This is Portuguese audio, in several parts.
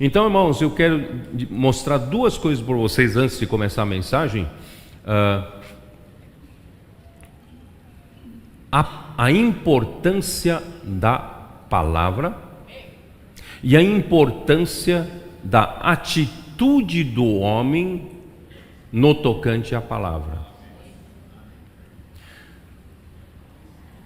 Então, irmãos, eu quero mostrar duas coisas para vocês antes de começar a mensagem. A importância da palavra e a importância da atitude do homem no tocante à palavra.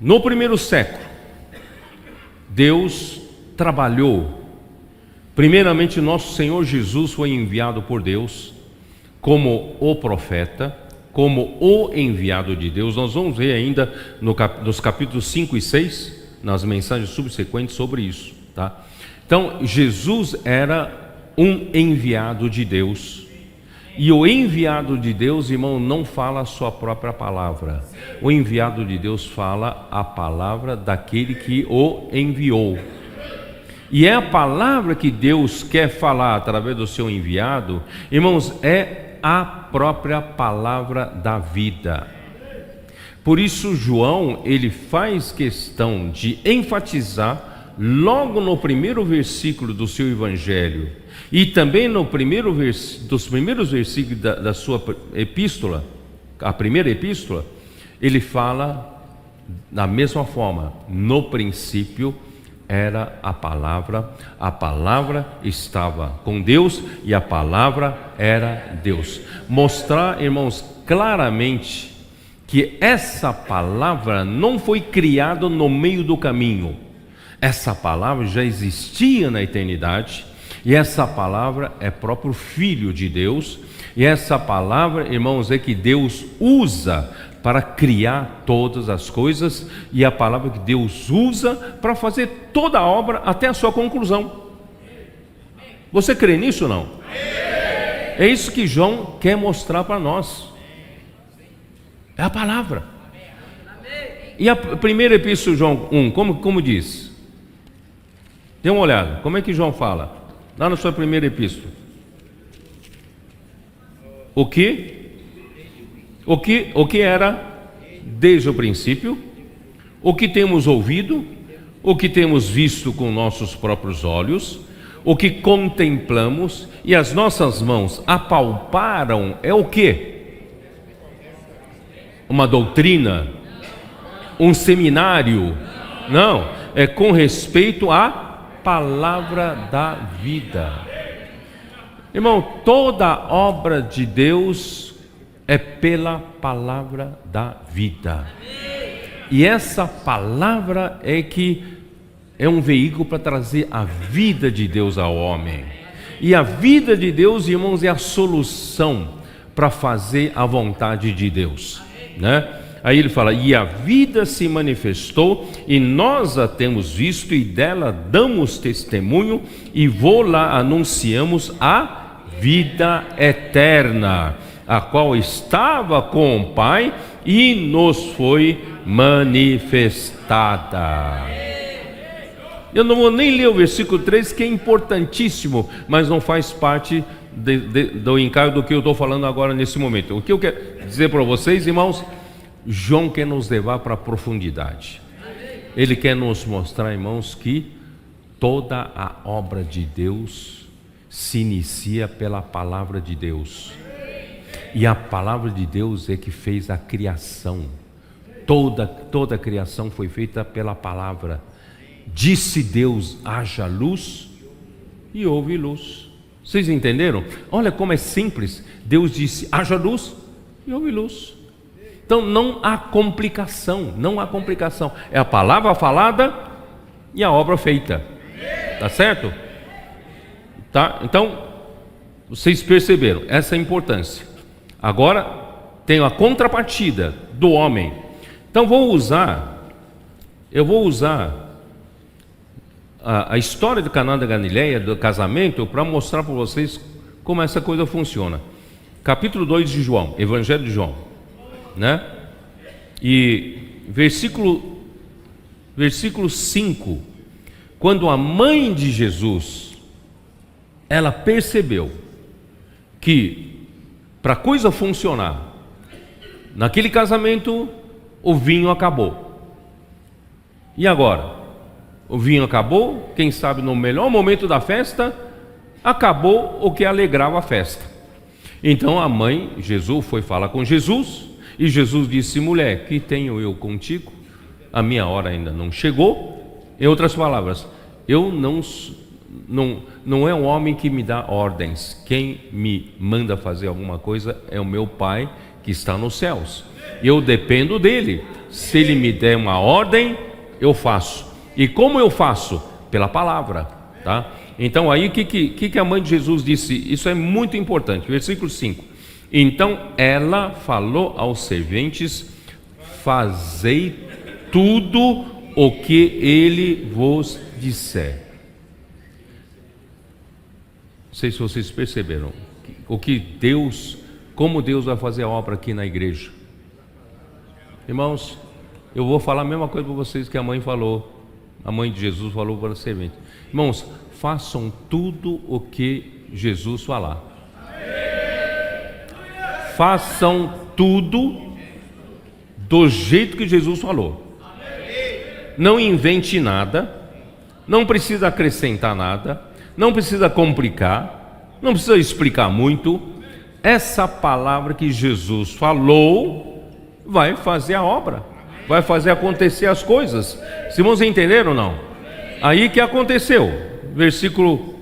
No primeiro século, Deus trabalhou. Primeiramente, nosso Senhor Jesus foi enviado por Deus como o profeta, como o enviado de Deus. Nós vamos ver ainda nos capítulos 5 e 6, nas mensagens subsequentes sobre isso, tá? Então, Jesus era um enviado de Deus. E o enviado de Deus, irmão, não fala a sua própria palavra. O enviado de Deus fala a palavra daquele que o enviou. E é a palavra que Deus quer falar através do seu enviado, irmãos, é a própria palavra da vida. Por isso João, ele faz questão de enfatizar logo no primeiro versículo do seu evangelho e também no dos primeiros versículos da sua epístola, a primeira epístola, ele fala da mesma forma: no princípio era a palavra estava com Deus e a palavra era Deus. Mostrar, irmãos, claramente que essa palavra não foi criada no meio do caminho. Essa palavra já existia na eternidade, e essa palavra é próprio Filho de Deus, e essa palavra, irmãos, é que Deus usa para criar todas as coisas, e a palavra que Deus usa para fazer toda a obra até a sua conclusão. Você crê nisso ou não? É isso que João quer mostrar para nós. É a palavra. E a primeira epístola de João 1, como diz? Dê uma olhada, como é que João fala? Lá na sua primeira epístola. O que era desde o princípio, o que temos ouvido, o que temos visto com nossos próprios olhos, o que contemplamos e as nossas mãos apalparam, é o quê? Uma doutrina? Um seminário? Não, é com respeito à palavra da vida. Irmão, toda obra de Deus é pela palavra da vida. E essa palavra é que é um veículo para trazer a vida de Deus ao homem. E a vida de Deus, irmãos, é a solução para fazer a vontade de Deus, né? Aí ele fala: e a vida se manifestou, e nós a temos visto, e dela damos testemunho, e lá anunciamos a vida eterna, a qual estava com o Pai e nos foi manifestada. Eu não vou nem ler o versículo 3, que é importantíssimo, mas não faz parte do encargo do que eu estou falando agora nesse momento. O que eu quero dizer para vocês, irmãos, João quer nos levar para a profundidade. Ele quer nos mostrar, irmãos, que toda a obra de Deus se inicia pela palavra de Deus. E a palavra de Deus é que fez a criação. Toda a criação foi feita pela palavra. Disse Deus: haja luz, e houve luz. Vocês entenderam? Olha como é simples. Deus disse: haja luz, e houve luz. Então não há complicação, não há complicação. É a palavra falada e a obra feita. Tá certo? Tá? Então, vocês perceberam essa importância. Agora tem a contrapartida do homem. Então eu vou usar a história do Caná da Galileia, do casamento, para mostrar para vocês como essa coisa funciona. Capítulo 2 de João, Evangelho de João, né? E versículo 5, quando a mãe de Jesus, ela percebeu que para a coisa funcionar, naquele casamento o vinho acabou. E agora? O vinho acabou, quem sabe no melhor momento da festa, acabou o que alegrava a festa. Então a mãe, Jesus, foi falar com Jesus, e Jesus disse: mulher, que tenho eu contigo? A minha hora ainda não chegou. Em outras palavras, eu não é um homem que me dá ordens. Quem me manda fazer alguma coisa é o meu Pai que está nos céus. Eu dependo dele. Se ele me der uma ordem, eu faço. E como eu faço? Pela palavra, tá? Então aí o que a mãe de Jesus disse? Isso é muito importante. Versículo 5. Então ela falou aos serventes: fazei tudo o que ele vos disser. Não sei se vocês perceberam como Deus vai fazer a obra aqui na igreja. Irmãos, eu vou falar a mesma coisa para vocês que a mãe falou, a mãe de Jesus falou para o servente. Irmãos, façam tudo o que Jesus falar. Façam tudo do jeito que Jesus falou. Não invente nada, não precisa acrescentar nada, não precisa complicar, não precisa explicar muito. Essa palavra que Jesus falou vai fazer a obra, vai fazer acontecer as coisas. Os irmãos entenderam ou não? Aí que aconteceu, versículo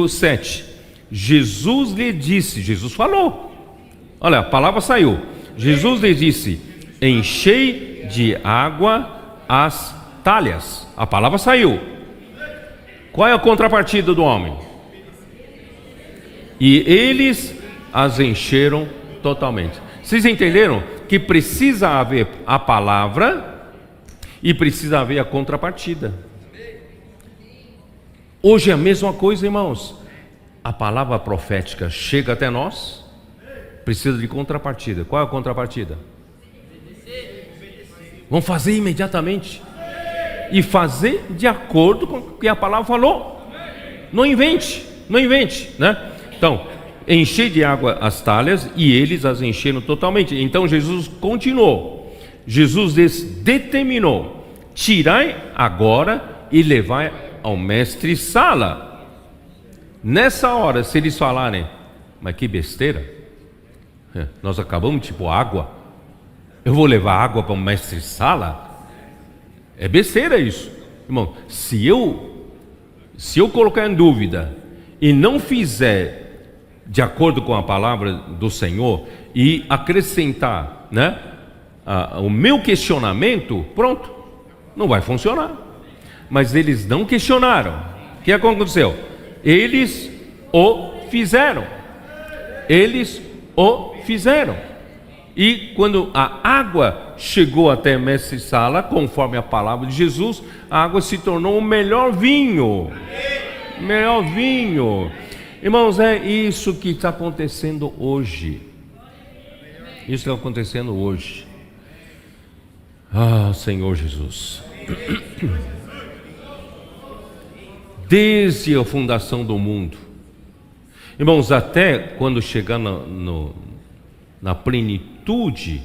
7. Jesus lhe disse, Jesus falou, olha, a palavra saiu. Jesus lhe disse: enchei de água as talhas. A palavra saiu. Qual é a contrapartida do homem? E eles as encheram totalmente. Vocês entenderam que precisa haver a palavra e precisa haver a contrapartida. Hoje é a mesma coisa, irmãos. A palavra profética chega até nós, precisa de contrapartida. Qual é a contrapartida? Vamos fazer imediatamente e fazer de acordo com o que a palavra falou. Não invente, né? Então, enchei de água as talhas, e eles as encheram totalmente. Então Jesus continuou. Jesus determinou: tirai agora e levai ao mestre Sala. Nessa hora, se eles falarem: mas que besteira, nós acabamos de pôr água, eu vou levar água para o mestre Sala? É besteira isso, irmão. Se eu colocar em dúvida e não fizer de acordo com a palavra do Senhor e acrescentar, né, o meu questionamento, pronto, não vai funcionar. Mas eles não questionaram. O que aconteceu? Eles o fizeram. E quando a água chegou até mestre Sala, conforme a palavra de Jesus, a água se tornou o melhor vinho. Irmãos, é isso que está acontecendo hoje. Ah, Senhor Jesus. Desde a fundação do mundo, irmãos, até quando chegar na plenitude,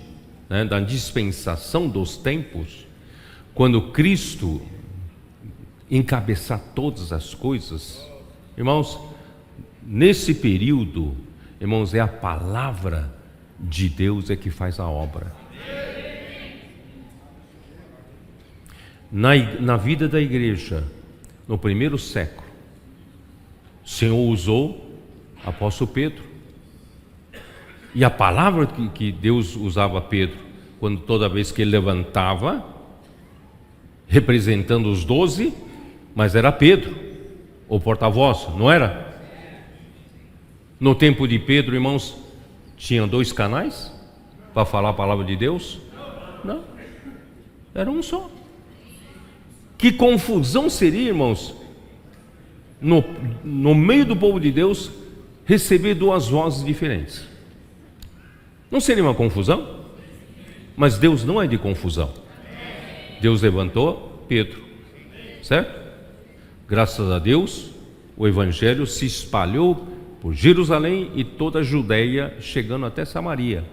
né, da dispensação dos tempos, quando Cristo encabeçar todas as coisas, irmãos, nesse período, irmãos, é a palavra de Deus é que faz a obra. Na vida da igreja, no primeiro século, o Senhor usou o apóstolo Pedro. E a palavra que Deus usava a Pedro, toda vez que ele levantava, representando os 12, mas era Pedro, o porta-voz, não era? No tempo de Pedro, irmãos, tinha 2 canais para falar a palavra de Deus? Não, era um só. Que confusão seria, irmãos, no meio do povo de Deus, receber 2 vozes diferentes? Não seria uma confusão? Mas Deus não é de confusão. Deus levantou Pedro, certo? Graças a Deus, o evangelho se espalhou por Jerusalém e toda a Judeia, chegando até Samaria.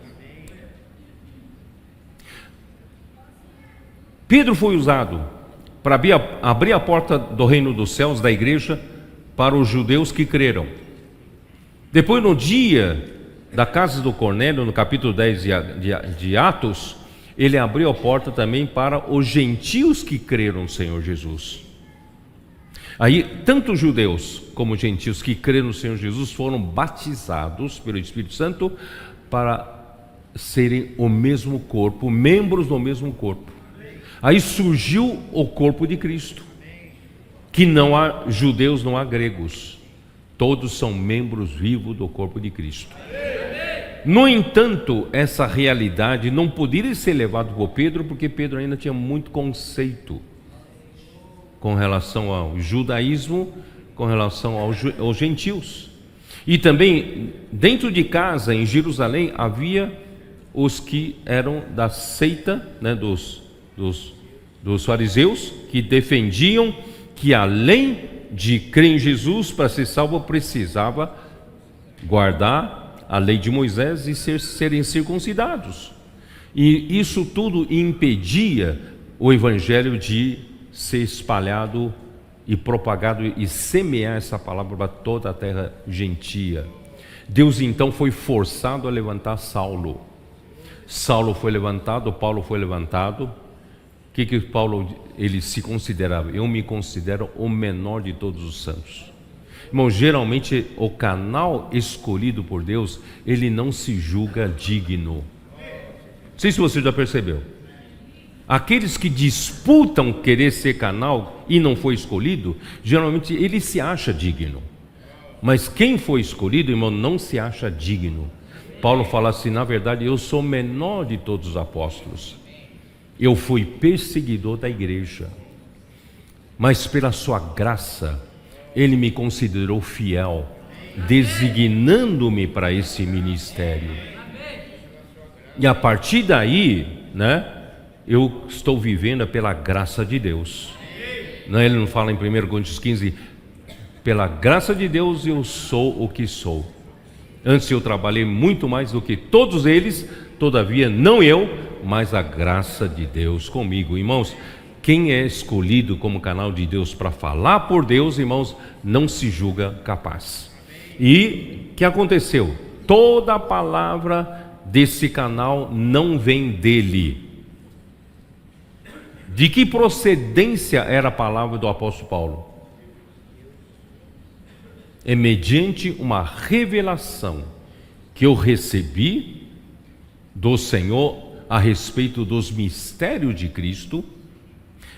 Pedro foi usado para abrir a porta do reino dos céus, da igreja, para os judeus que creram. Depois, no dia da casa do Cornélio, no capítulo 10 de Atos, ele abriu a porta também para os gentios que creram no Senhor Jesus. Aí, tanto judeus como gentios que creram no Senhor Jesus foram batizados pelo Espírito Santo para serem o mesmo corpo, membros do mesmo corpo. Aí surgiu o corpo de Cristo, que não há judeus, não há gregos, todos são membros vivos do corpo de Cristo. No entanto, essa realidade não poderia ser levada por Pedro, porque Pedro ainda tinha muito conceito com relação ao judaísmo, com relação aos gentios. E também, dentro de casa, em Jerusalém, havia os que eram da seita, né, dos fariseus, que defendiam que além de crer em Jesus, para ser salvo, precisava guardar a lei de Moisés e serem circuncidados. E isso tudo impedia o evangelho de ser espalhado e propagado e semear essa palavra para toda a terra gentia. Deus então foi forçado a levantar Saulo. Saulo foi levantado, Paulo foi levantado. O que Paulo ele se considerava? Eu me considero o menor de todos os santos. Irmão, geralmente o canal escolhido por Deus, ele não se julga digno. Não sei se você já percebeu. Aqueles que disputam querer ser canal e não foi escolhido, geralmente ele se acha digno. Mas quem foi escolhido, irmão, não se acha digno. Paulo fala assim: na verdade, eu sou o menor de todos os apóstolos. Eu fui perseguidor da igreja, mas pela sua graça, Ele me considerou fiel, designando-me para esse ministério. E a partir daí, né, eu estou vivendo pela graça de Deus. Ele não fala em 1 Coríntios 15, pela graça de Deus eu sou o que sou. Antes eu trabalhei muito mais do que todos eles, todavia não eu, mas a graça de Deus comigo. Irmãos, quem é escolhido como canal de Deus para falar por Deus, irmãos, não se julga capaz. E o que aconteceu? Toda a palavra desse canal não vem dele. De que procedência era a palavra do apóstolo Paulo? É mediante uma revelação que eu recebi do Senhor a respeito dos mistérios de Cristo,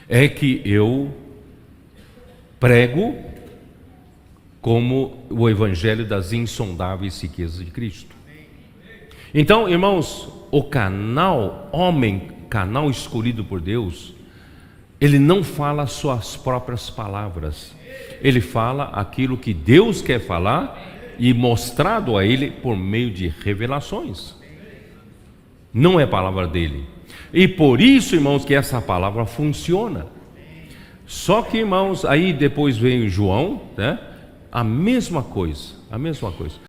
é que eu prego como o evangelho das insondáveis riquezas de Cristo. Então, irmãos, o canal, canal escolhido por Deus, ele não fala suas próprias palavras, ele fala aquilo que Deus quer falar e mostrado a ele por meio de revelações. Não é palavra dele. E por isso, irmãos, que essa palavra funciona. Só que, irmãos, aí depois vem João, né? A mesma coisa.